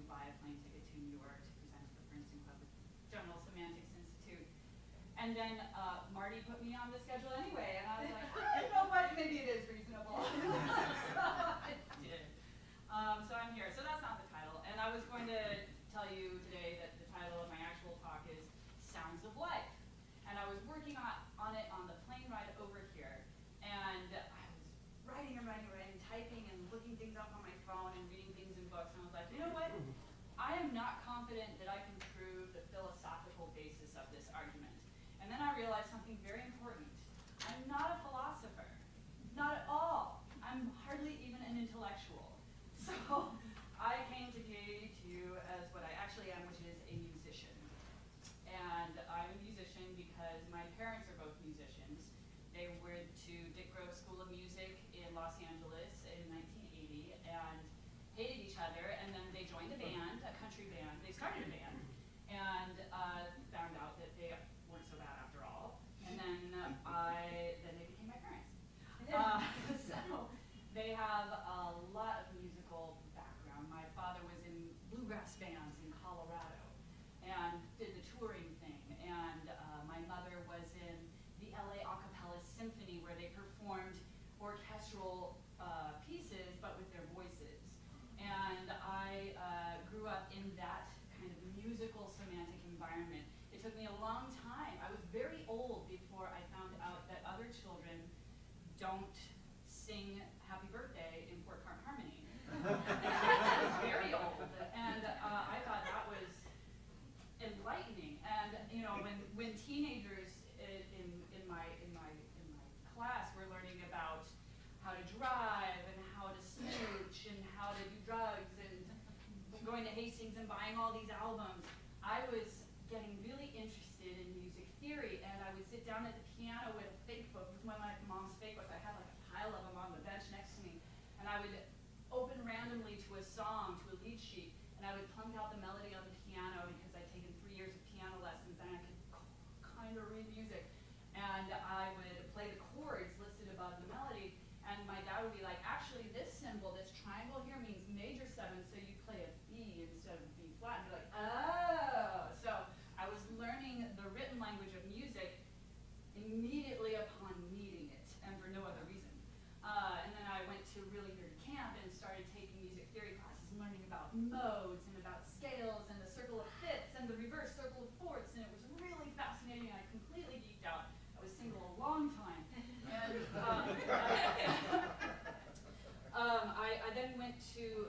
buy a plane ticket to New York to present to the Princeton Club with General Semantics Institute. And then Marty put me on the schedule anyway, and I was like, you know what, maybe it is reasonable. So I did. So I'm here. So that's not the title. And I was going to tell you today that the title of my actual talk is Sounds of Life. And I was working on it on the plane ride over here. And I was writing, typing and looking things up on my phone and reading things in books. And I was like, you know what? I am not confident that I can prove the philosophical basis of this argument. And then I realized something very important. I'm not a philosopher. Not at all. I'm hardly even an intellectual. So I came to KU as what I actually am, which is a musician. And I'm a musician because my parents are both musicians. They went to Dick Grove School of Music in Los Angeles in 1980 and hated each other, and then they joined a band, a country band. They started a band and found out that they weren't so bad after all. And then they became my parents. So they have a lot of musical background. My father was in bluegrass bands in Colorado and did the touring thing. And my mother was in the LA A Cappella Symphony, where they performed orchestral pieces, but with their voices. And I grew up in that kind of musical semantic environment. It took me a long time. I was very old before I found out that other children don't sing Happy Birthday in 4-part harmony. I was very old, and I thought that was enlightening. And you know, when teenagers in my class were learning about how to drive and how to smooch and how to do drugs and going to Hastings and buying all these albums, I was getting really interested in music theory, and I would sit down at the piano with a fake book, with one of my mom's fake books. I had like a pile of them on the bench next to me, and I would open randomly to a song, to a lead sheet, and I would plunk out the melody on the piano because I'd taken 3 years of piano lessons and I could kind of read music. And I would play the chords listed above the melody, and my dad would be like, actually this symbol, this triangle here means major 7, so you play a B instead of B flat. And be like, oh! So I was learning the written language of music immediately upon needing it, and for no other reason. And then I went to really nerdy camp and started taking music theory classes and learning about modes and about scales and the circle of fifths and the reverse circle of fourths, and it was really fascinating, and I completely geeked out. I was single a long time. And I then went to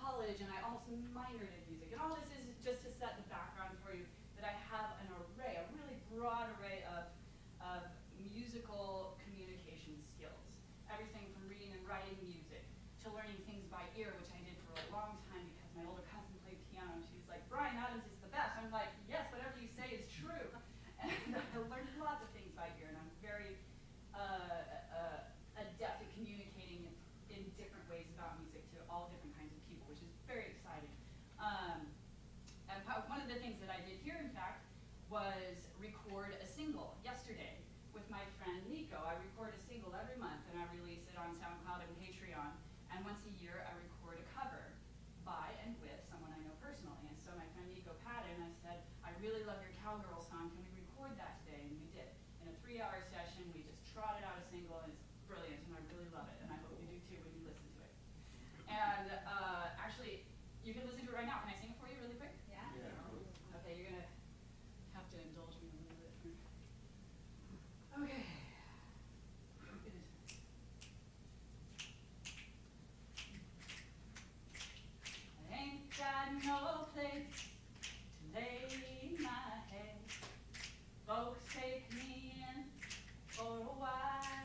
college, and I almost minored in music. And all this is just to set the background for you, that I have an array, a really broad array of musical communication skills. Everything from reading and writing music to learning things by ear, which I did for a long time because my older cousin played piano, and she was like, Bryan Adams is the best. I'm like, yes, whatever you say is true. And I learned lots of things by ear, and I'm very adept at communicating in different ways about music to all different kinds of people, which is very exciting. And one of the things that I did here, in fact, was record a single yesterday with my friend Nico. I record a single every month, and I release it on SoundCloud and Patreon. And once a year, I record a cover by and with someone I know personally. And so my friend Nico Patton, I said, I really love your cowgirl song. Can we record that today? And we did. In a 3-hour session, we just trotted out a single, and it's brilliant, and I really love it. And I hope you do too when you listen to it. And actually, you can listen to it right now. Can I sing it for you really quick? Yeah. Okay, you're going to have to indulge me a little bit here. Okay. I ain't got no place to lay my head. Folks take me in for a while.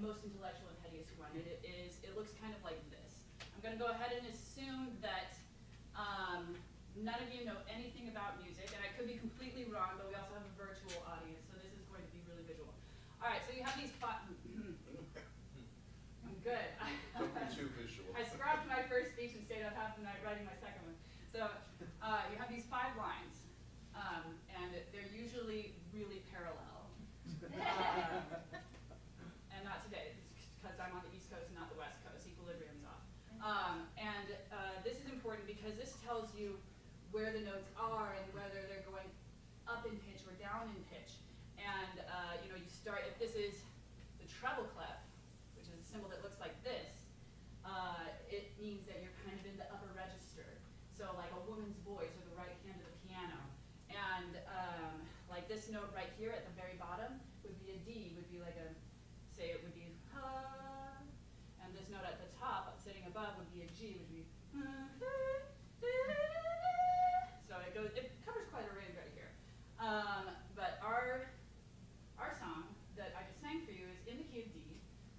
most intellectual and headiest one. It looks kind of like this. I'm going to go ahead and assume that none of you know anything about music, and I could be completely wrong, but we also have a virtual audience, so this is going to be really visual. All right, so you have these five. I'm good. Don't be too visual. I scrapped my first speech and stayed up half the night writing my second one. So you have these 5 lines, and they're usually really parallel. And not today, because I'm on the East Coast and not the West Coast. Equilibrium's off. This is important because this tells you where the notes are and whether they're going up in pitch or down in pitch. And you start, if this is the treble clef, which is a symbol that looks like this, it means that you're kind of in the upper register. So like a woman's voice or the right hand of the piano. And like this note right here at the very bottom would be a D, would be like a, say it would be ha. And this note at the top, sitting above, would be a G, would be so it covers quite a range right here. But our song that I just sang for you is in the key of D.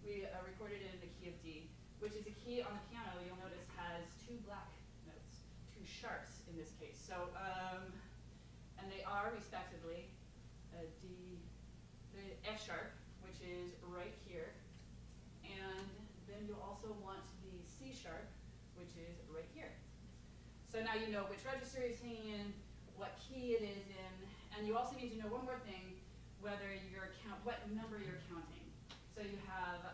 We recorded it in the key of D, which is a key on the piano you'll notice has 2 black notes, 2 sharps in this case. So, and they are respectively the F sharp, which is right here, and then you'll also want the C sharp, which is right here. So now you know which register you're singing in, what key it is in, and you also need to know one more thing, whether you're what number you're counting. So you have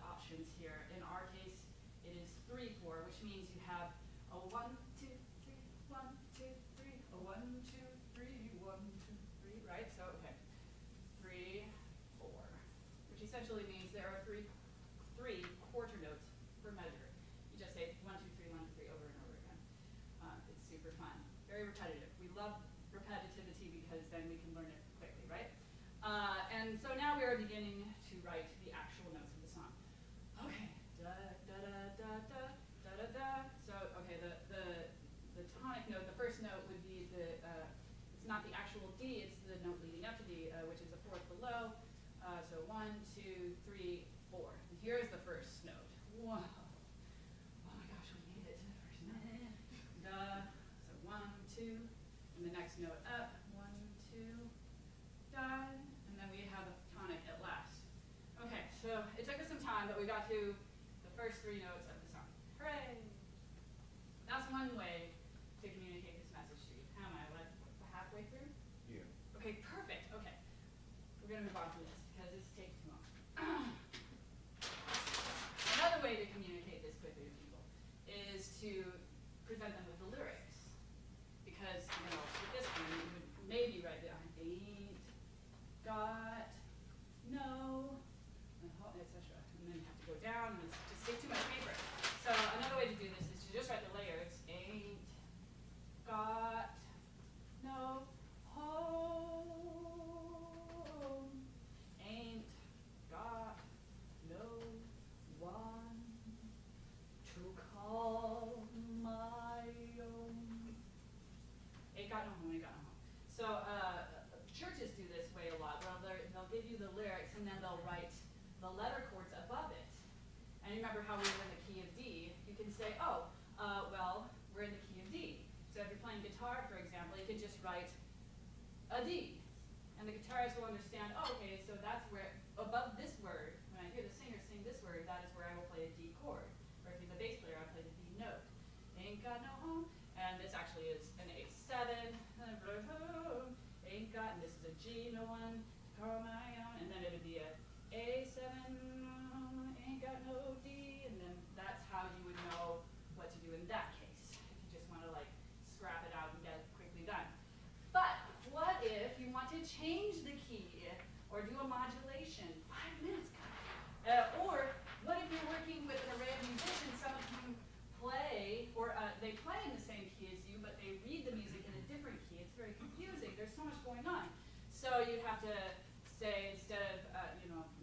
options here. In our case, it is 3/4, which means you have a 1, 2, 3, 1, 2, 3, a 1, 2, 3, 1, 2, 3, right? So okay, 3, 4, which essentially means there are three quarter notes per measure. You just say 1, 2, 3, 1, 2, 3 over and over again. It's super fun, very repetitive. We love repetitivity because then we can learn it quickly, right? And so now we are beginning to write the actual notes of the song. Okay, da da da da da da da da. So okay, the tonic note, the first note would be it's not the actual D, it's the note leading up to D, which is a 4th below. So 1, 2, 3, 4. And here is the first note. Wow. Oh my gosh, we made it to the first note. Da. So 1, 2, and the next note up. 1, 2, da. And then we have a tonic at last. Okay, so it took us some time, but we got to the first 3 notes of the song. Hooray! That's one way to communicate this message to you. How am I? Like halfway through? Yeah. Okay, perfect. Okay. We're going to move on from this because this takes too long. Another way to communicate this quickly to people is to present them with the lyrics. Because, with this one, you would maybe write down, ain't got no, etc. And then you have to go down, and it's just take too much paper. So another way to do this is to just write the lyrics. Ain't got no home. Ain't got no one to call my own. Ain't got no home, ain't got no home. So churches do this way a lot. Well, they'll give you the lyrics and then they'll write the letter chords above it. And remember how we were in the key of D? You can say, oh, well, we're in the key of D. So if you're playing guitar, for example, you could just write a D. And the guitarist will understand, oh, okay, so that's where, above this word, when I hear the singer sing this word, that is where I will play a D chord. Or if you're the bass player, I'll play the D note. Ain't got no home. And this actually is an A7. Ain't got, and this is a G, no one to call my own. And then it would be a A7, ain't got no D. And then that's how you would know what to do in that case, if you just want to like scrap it out and get it quickly done. But what if you want to change the key or do a modulation? 5 minutes, guys. Or what if you're working with an array of musicians, some of whom play, or they play in the same key as you, but they read the music in a different key. It's very confusing. There's so much going on. So you'd have to say, instead of,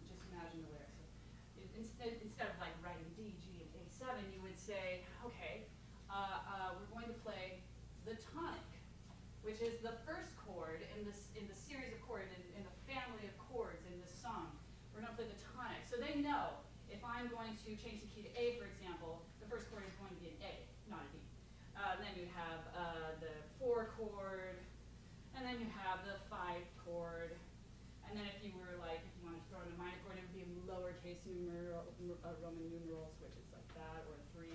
just imagine the lyrics. Instead of like writing D, G, and A7, you would say, okay, we're going to play the tonic, which is the first chord in the series of chords, in the family of chords in this song. We're going to play the tonic. So they know to change the key to A, for example, the first chord is going to be an A, not a D. Then you have the 4 chord, and then you have the 5 chord. And then if you were like, if you wanted to throw in a minor chord, it would be lowercase Roman numerals, which is like that, or 3.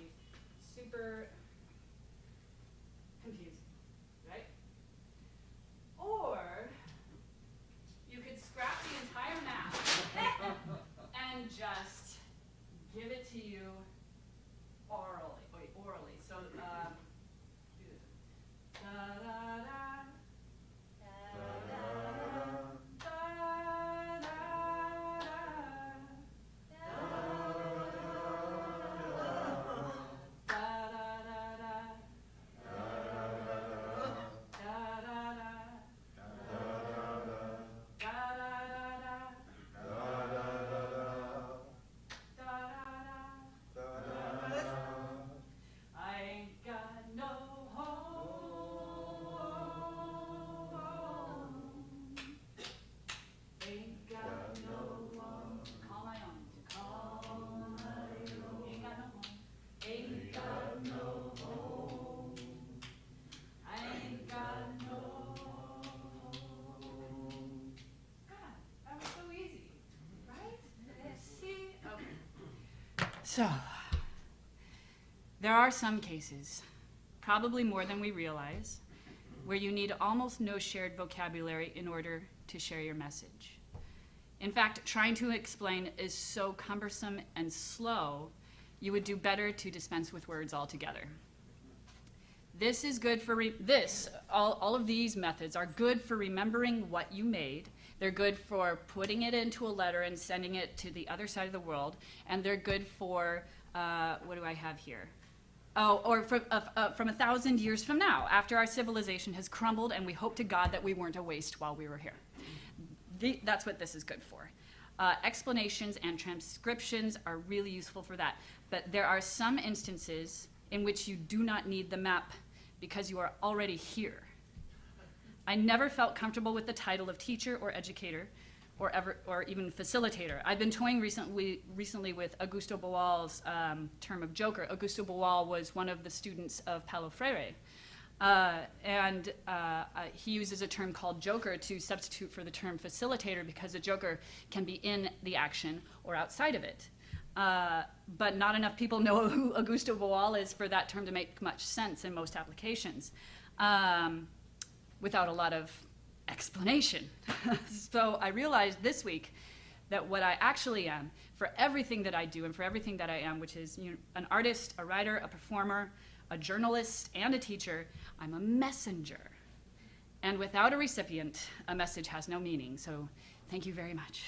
Super confusing, right? Or you could scrap the entire map and just give it to you orally. So, do this. Da da da. So, there are some cases, probably more than we realize, where you need almost no shared vocabulary in order to share your message. In fact, trying to explain is so cumbersome and slow, you would do better to dispense with words altogether. This is good for, all of these methods are good for remembering what you made. They're good for putting it into a letter and sending it to the other side of the world. And they're good for, what do I have here? Oh, or from 1,000 years from now, after our civilization has crumbled and we hope to God that we weren't a waste while we were here. That's what this is good for. Explanations and transcriptions are really useful for that. But there are some instances in which you do not need the map because you are already here. I never felt comfortable with the title of teacher or educator or even facilitator. I've been toying recently with Augusto Boal's term of joker. Augusto Boal was one of the students of Paulo Freire. He uses a term called joker to substitute for the term facilitator because a joker can be in the action or outside of it. But not enough people know who Augusto Boal is for that term to make much sense in most applications. Without a lot of explanation. So I realized this week that what I actually am, for everything that I do and for everything that I am, which is an artist, a writer, a performer, a journalist, and a teacher, I'm a messenger. And without a recipient, a message has no meaning. So thank you very much.